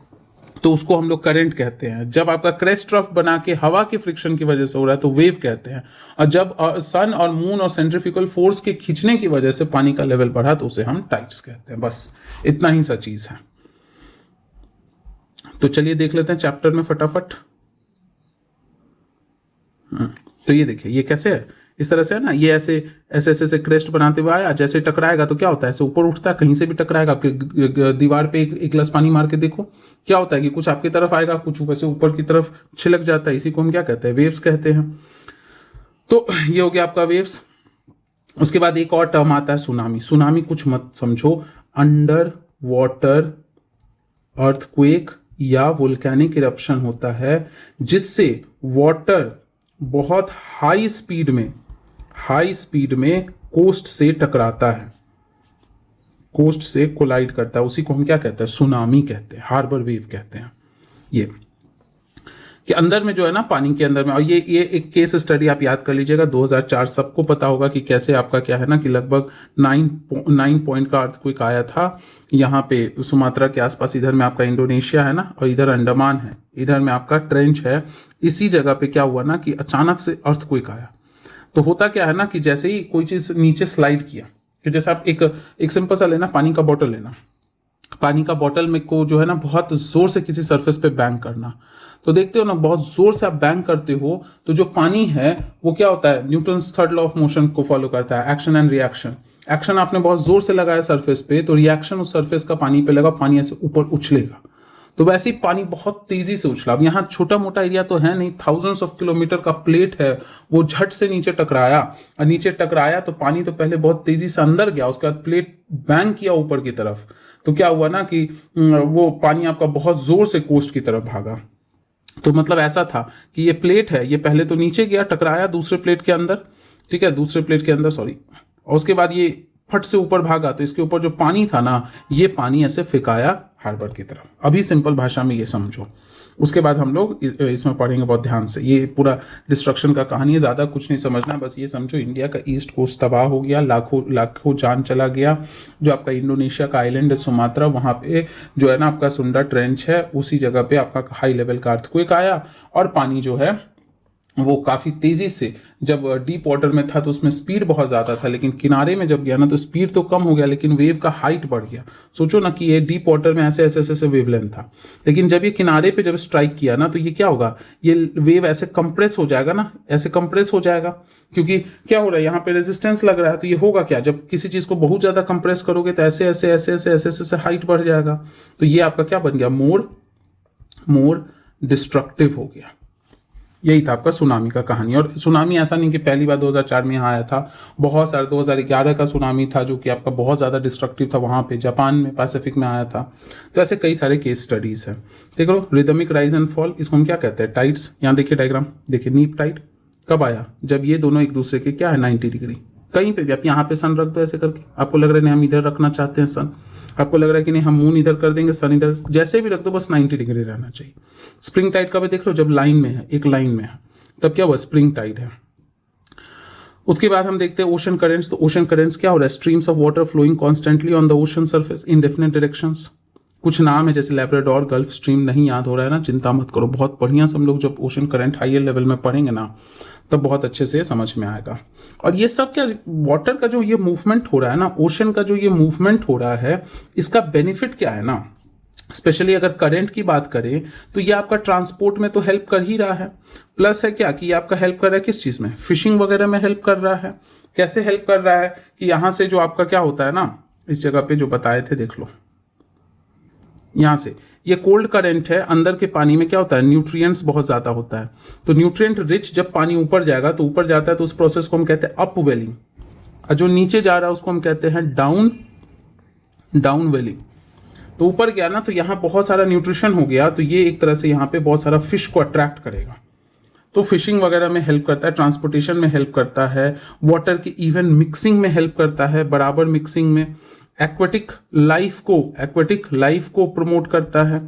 तो उसको हम लोग करंट कहते हैं। जब आपका क्रेस्ट ट्रफ बना के हवा के फ्रिक्शन की वजह से हो रहा है तो वेव कहते हैं। और जब सन और मून और सेंट्रीफ्यूगल फोर्स के खींचने की वजह से पानी का लेवल बढ़ा तो उसे हम टाइड्स कहते हैं। बस इतना ही सा चीज है। तो चलिए देख लेते हैं चैप्टर में फटाफट। तो ये देखिए ये कैसे है, इस तरह से है ना, ये ऐसे क्रेस्ट बनाते हुए आया, जैसे टकराएगा तो क्या होता है, ऐसे ऊपर उठता है, कहीं से भी टकराएगा, आपके दीवार पे एक गिलास पानी मार के देखो, क्या होता है कि कुछ आपकी तरफ आएगा, कुछ वैसे ऊपर की तरफ छिलक जाता है। इसी को हम क्या कहते हैं, वेव्स कहते हैं। तो ये हो गया आपका वेव्स। उसके बाद एक और टर्म आता है सुनामी। सुनामी कुछ मत समझो, अंडर वाटर अर्थक्वेक या वोल्केनिक इरप्शन होता है, जिससे वाटर बहुत हाई स्पीड में कोस्ट से टकराता है, कोस्ट से कोलाइड करता है। उसी को हम क्या कहते हैं, सुनामी कहते हैं, हार्बर वेव कहते हैं। ये कि अंदर में जो है ना, पानी के अंदर में, और ये एक केस स्टडी आप याद कर लीजिएगा, 2004 सबको पता होगा कि कैसे आपका क्या है ना, कि लगभग 9 पॉइंट का अर्थक्वेक आया था यहाँ पे सुमात्रा के आसपास। इधर में आपका इंडोनेशिया है ना, और इधर अंडमान है, इधर में आपका ट्रेंच है। इसी जगह पे क्या हुआ ना कि अचानक से अर्थक्वेक आया। तो होता क्या है ना कि जैसे ही कोई चीज नीचे स्लाइड किया, कि जैसे आप एक सिंपल सा लेना, पानी का बॉटल लेना, पानी का बॉटल में को जो है ना बहुत जोर से किसी सरफेस पे बैंग करना, तो देखते हो ना बहुत जोर से आप बैंग करते हो तो जो पानी है वो क्या होता है, Newton's third law of motion को फॉलो करता है, एक्शन एंड रिएक्शन। एक्शन आपने बहुत जोर से लगाया सरफेस पे, तो रिएक्शन उस सरफेस का पानी पे लगा, पानी ऐसे ऊपर उछलेगा। तो वैसे ही पानी बहुत तेजी से उछला। अब यहाँ छोटा मोटा एरिया तो है नहीं, थाउजेंड्स ऑफ किलोमीटर का प्लेट है, वो झट से नीचे टकराया, और नीचे टकराया तो पानी तो पहले बहुत तेजी से अंदर गया, उसके बाद प्लेट बैंग किया ऊपर की तरफ, तो क्या हुआ ना कि वो पानी आपका बहुत जोर से कोस्ट की तरफ भागा। तो मतलब ऐसा था कि ये प्लेट है, ये पहले तो नीचे गया, टकराया दूसरे प्लेट के अंदर, ठीक है, दूसरे प्लेट के अंदर, सॉरी, और उसके बाद ये फट से ऊपर भागा, तो इसके ऊपर जो पानी था ना, ये पानी ऐसे फेंकाया हार्बर की तरफ। अभी सिंपल भाषा में ये समझो। उसके बाद हम लोग इसमें पढ़ेंगे बहुत ध्यान से। ये पूरा डिस्ट्रक्शन का कहानी है, ज़्यादा कुछ नहीं समझना, बस ये समझो इंडिया का ईस्ट कोस्ट तबाह हो गया, लाखों जान चला गया। जो आपका इंडोनेशिया का आइलैंड है सुमात्रा, वहाँ पे जो है ना आपका सुंडा ट्रेंच है, उसी जगह पे आपका हाई लेवल का अर्थक्वेक आया, और पानी जो है वो काफ़ी तेज़ी से, जब डीप वाटर में था तो उसमें स्पीड बहुत ज़्यादा था, लेकिन किनारे में जब गया ना तो स्पीड तो कम हो गया, लेकिन वेव का हाइट बढ़ गया। सोचो ना कि ये डीप वाटर में ऐसे वेवलेंथ था, लेकिन जब ये किनारे पे जब स्ट्राइक किया ना तो ये क्या होगा, ये वेव ऐसे कंप्रेस हो जाएगा ना, ऐसे कंप्रेस हो जाएगा, क्योंकि क्या हो रहा है यहाँ पे रेजिस्टेंस लग रहा है। तो ये होगा क्या, जब किसी चीज़ को बहुत ज़्यादा कंप्रेस करोगे तो ऐसे हाइट बढ़ जाएगा। तो ये आपका क्या बन गया, मोर डिस्ट्रक्टिव हो गया। यही था आपका सुनामी का कहानी। और सुनामी ऐसा नहीं कि पहली बार 2004 में यहाँ आया था, बहुत सारे 2011 का सुनामी था जो कि आपका बहुत ज़्यादा डिस्ट्रक्टिव था, वहाँ पे जापान में पैसिफिक में आया था। तो ऐसे कई सारे केस स्टडीज हैं। देख लो, रिदमिक राइज एंड फॉल, इसको हम क्या कहते हैं, टाइड्स। यहाँ देखिए डायग्राम, देखिए नीप टाइड कब आया, जब ये दोनों एक दूसरे के क्या है 90 डिग्री। कहीं पे भी आप यहाँ पे सन रख दो ऐसे करके, आपको लग रहा है नहीं हम इधर रखना चाहते हैं सन, आपको लग रहा है कि नहीं हम मून इधर कर देंगे, सन इधर, जैसे भी रख दो बस 90 डिग्री रहना चाहिए। स्प्रिंग टाइड कब है देख लो, जब लाइन में है, एक लाइन में है, तब क्या हुआ, स्प्रिंग टाइड है। उसके बाद हम देखते हैं ओशन करेंट्स। तो ओशन करेंट्स क्या हो रहा है? Streams of water flowing constantly on the ocean surface in definite directions. कुछ नाम है जैसे लैब्राडोर, गल्फ स्ट्रीम, नहीं याद हो रहा है ना, चिंता मत करो, बहुत बढ़िया से हम लोग जब ओशन करंट हायर लेवल में पढ़ेंगे ना तब बहुत अच्छे से समझ में आएगा। और ये सब क्या, वाटर का जो ये मूवमेंट हो रहा है ना, ओशन का जो ये मूवमेंट हो रहा है, इसका बेनिफिट क्या है ना, स्पेशली अगर करंट की बात करें तो ये आपका ट्रांसपोर्ट में तो हेल्प कर ही रहा है, प्लस है क्या कि ये आपका हेल्प कर रहा है किस चीज़ में? फिशिंग वगैरह में हेल्प कर रहा है। कैसे हेल्प कर रहा है कि यहाँ से जो आपका क्या होता है ना, इस जगह पे जो बताए थे देख लो, यहाँ से ये कोल्ड करंट है, अंदर के पानी में क्या होता है? न्यूट्रिएंट्स बहुत ज़्यादा होता है। तो न्यूट्रिएंट रिच जब पानी ऊपर जाएगा तो ऊपर जाता है तो उस प्रोसेस को हम कहते हैं अपवेलिंग, और जो नीचे जा रहा है उसको हम कहते हैं डाउन वेलिंग। तो ऊपर गया ना तो यहाँ बहुत सारा न्यूट्रिशन हो गया, तो ये एक तरह से यहाँ पे बहुत सारा फिश को अट्रैक्ट करेगा, तो फिशिंग वगैरह में हेल्प करता है, ट्रांसपोर्टेशन में हेल्प करता है, वाटर की इवन मिक्सिंग में हेल्प करता है, बराबर मिक्सिंग में, एक्वेटिक लाइफ को प्रमोट करता है।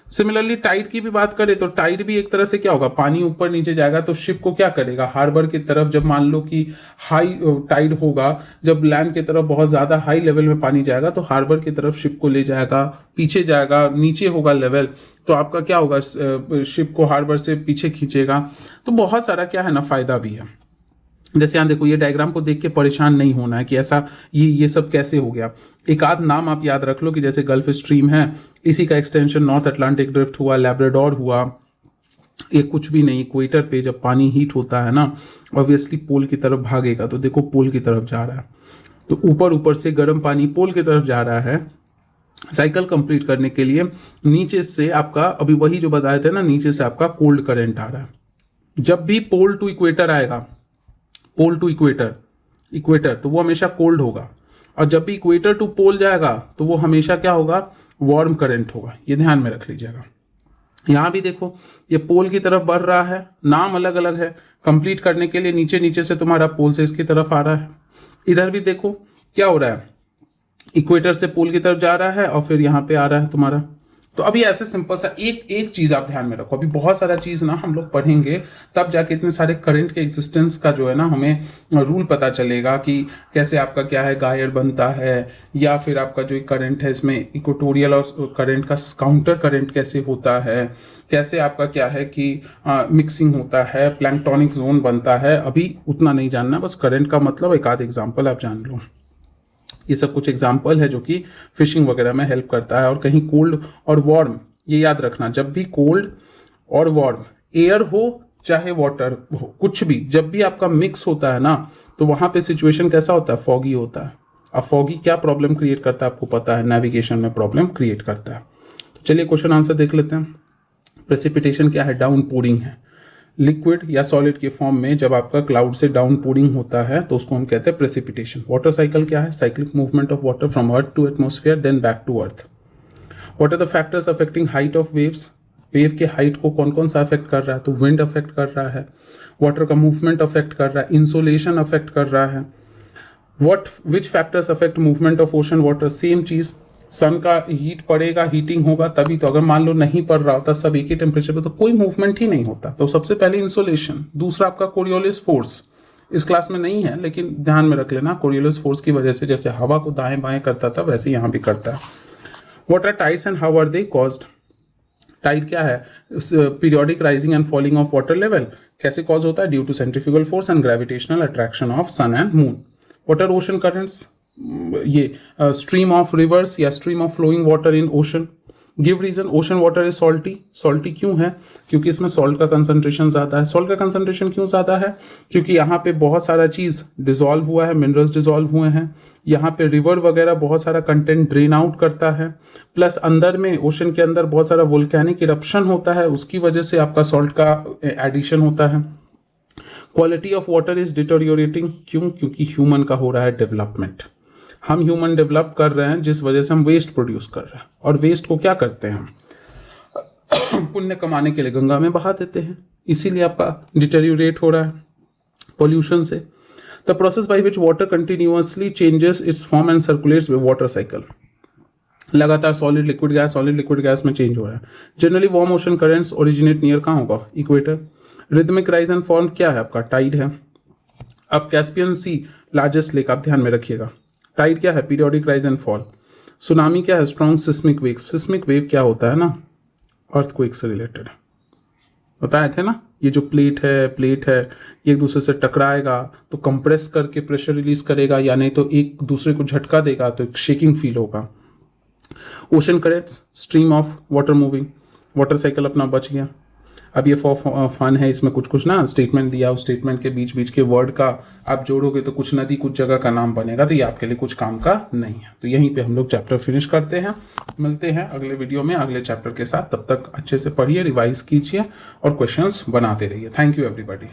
सिमिलरली टाइड की भी बात करें तो टाइड भी एक तरह से क्या होगा, पानी ऊपर नीचे जाएगा तो शिप को क्या करेगा, हार्बर की तरफ, जब मान लो कि हाई टाइड होगा, जब लैंड की तरफ बहुत ज्यादा हाई लेवल में पानी जाएगा तो हार्बर की तरफ शिप को ले जाएगा, पीछे जाएगा, नीचे होगा लेवल तो आपका क्या होगा, शिप को हार्बर से पीछे खींचेगा। तो बहुत सारा क्या है ना फायदा भी है। जैसे यहाँ देखो, ये डायग्राम को देख के परेशान नहीं होना है कि ऐसा ये सब कैसे हो गया। एक आध नाम आप याद रख लो कि जैसे गल्फ स्ट्रीम है, इसी का एक्सटेंशन नॉर्थ अटलांटिक ड्रिफ्ट हुआ, लैब्राडोर हुआ, ये कुछ भी नहीं। इक्वेटर पे जब पानी हीट होता है ना, ऑब्वियसली पोल की तरफ भागेगा, तो देखो पोल की तरफ जा रहा है, तो ऊपर से गर्म पानी पोल की तरफ जा रहा है। साइकिल कंप्लीट करने के लिए नीचे से आपका, अभी वही जो बताए थे ना, नीचे से आपका कोल्ड करंट आ रहा है। जब भी पोल टू इक्वेटर आएगा, पोल टू इक्वेटर तो वो हमेशा कोल्ड होगा, और जब भी इक्वेटर टू पोल जाएगा तो वो हमेशा क्या होगा, वार्म करंट होगा। ये ध्यान में रख लीजिएगा। यहाँ भी देखो, ये पोल की तरफ बढ़ रहा है, नाम अलग अलग है, कंप्लीट करने के लिए नीचे से तुम्हारा पोल से इसकी तरफ आ रहा है। इधर भी देखो क्या हो रहा है, इक्वेटर से पोल की तरफ जा रहा है और फिर यहाँ पे आ रहा है तुम्हारा। तो अभी ऐसे सिंपल सा एक चीज आप ध्यान में रखो, अभी बहुत सारा चीज ना हम लोग पढ़ेंगे, तब जाके इतने सारे करंट के एग्जिस्टेंस का जो है ना हमें रूल पता चलेगा कि कैसे आपका क्या है गायड बनता है, या फिर आपका जो करंट है इसमें इक्वेटोरियल और करंट का काउंटर करंट कैसे होता है, कैसे आपका क्या है कि मिक्सिंग होता है, प्लैंक्टोनिक जोन बनता है। अभी उतना नहीं जानना, बस करंट का मतलब एक आध एग्जाम्पल आप जान लो। ये सब कुछ एग्जाम्पल है जो कि फिशिंग वगैरह में हेल्प करता है। और कहीं कोल्ड और वार्म, ये याद रखना, जब भी कोल्ड और वार्म एयर हो चाहे वाटर हो, कुछ भी जब भी आपका मिक्स होता है ना, तो वहां पे सिचुएशन कैसा होता है, फॉगी होता है। अब फॉगी क्या प्रॉब्लम क्रिएट करता है आपको पता है, नेविगेशन में प्रॉब्लम क्रिएट करता है। तो चलिए क्वेश्चन आंसर देख लेते हैं। प्रेसिपिटेशन क्या है, डाउन पोरिंग है। लिक्विड या सॉलिड के फॉर्म में जब आपका क्लाउड से डाउन पोरिंग होता है तो उसको हम कहते हैं प्रेसिपिटेशन। वाटर साइकिल क्या है, cyclic movement of water from earth to atmosphere then back to earth. What are the factors affecting height of waves, wave के हाइट को कौन कौन सा अफेक्ट कर रहा है, तो विंड अफेक्ट कर रहा है, वाटर का मूवमेंट अफेक्ट कर रहा है, इंसोलेशन अफेक्ट कर रहा है। विच factors affect movement of ocean water, same चीज, सन का हीट पड़ेगा, हीटिंग होगा तभी तो, अगर मान लो नहीं पड़ रहा होता सब एक ही टेम्परेचर पे तो कोई मूवमेंट ही नहीं होता। तो सबसे पहले इंसोलेशन, दूसरा आपका कोरियोलिस फोर्स, इस क्लास में नहीं है लेकिन ध्यान में रख लेना, कोरियोलिस फोर्स की वजह से जैसे हवा को दाएं बाएं करता था वैसे यहाँ भी करता है। What are tides and how are they caused, tide क्या है, periodic rising and falling of water level, कैसे कॉज होता है, due to centrifugal force and gravitational attraction of sun and moon. What are ocean currents, ये स्ट्रीम ऑफ रिवर्स या stream of flowing water in ocean. Give reason, ocean water is salty, salty क्यों है, क्योंकि इसमें सॉल्ट का कंसंट्रेशन ज्यादा है। सॉल्ट का कंसंट्रेशन क्यों ज्यादा है, क्योंकि यहाँ पे बहुत सारा चीज डिसॉल्व हुआ है, मिनरल्स डिसॉल्व हुए हैं, यहाँ पे रिवर वगैरह बहुत सारा कंटेंट ड्रेन आउट करता है, प्लस अंदर में ओशन के अंदर बहुत सारा वोल्केनिक इरप्शन होता है, उसकी वजह से आपका सॉल्ट का एडिशन होता है। क्वालिटी ऑफ वाटर इज डिटोरियोरेटिंग, क्यों, क्योंकि ह्यूमन का हो रहा है डेवलपमेंट, हम ह्यूमन डेवलप कर रहे हैं जिस वजह से हम वेस्ट प्रोड्यूस कर रहे हैं, और वेस्ट को क्या करते हैं हम पुण्य कमाने के लिए गंगा में बहा देते हैं, इसीलिए आपका डिटेरियोरेट हो रहा है पोल्यूशन से। The process by which water continuously changes it's form and circulates with water cycle, लगातार सॉलिड लिक्विड गैस में चेंज हो रहा है। Generally warm ocean currents originate near कहाँ होगा, equator. Rhythmic rise and form क्या है आपका, टाइड है। अब कैस्पियन सी लार्जेस्ट लेक, आप ध्यान में रखिएगा। टाइड क्या है? Periodic rise and fall. Tsunami क्या है? Strong seismic wave. Seismic wave क्या होता है ना, अर्थक्वेक से रिलेटेड बताए थे ना। ये जो प्लेट है ये एक दूसरे से टकराएगा तो कंप्रेस करके प्रेशर रिलीज करेगा, या नहीं तो एक दूसरे को झटका देगा तो एक शेकिंग फील होगा। Ocean currents, stream of water moving, water cycle अपना बच गया। अब ये फॉर फन है, इसमें कुछ ना स्टेटमेंट दिया, उस स्टेटमेंट के बीच बीच के वर्ड का आप जोड़ोगे तो कुछ नदी कुछ जगह का नाम बनेगा, तो ये आपके लिए कुछ काम का नहीं है। तो यहीं पे हम लोग चैप्टर फिनिश करते हैं। मिलते हैं अगले वीडियो में अगले चैप्टर के साथ। तब तक अच्छे से पढ़िए, रिवाइज कीजिए और क्वेश्चंस बनाते रहिए। Thank you everybody.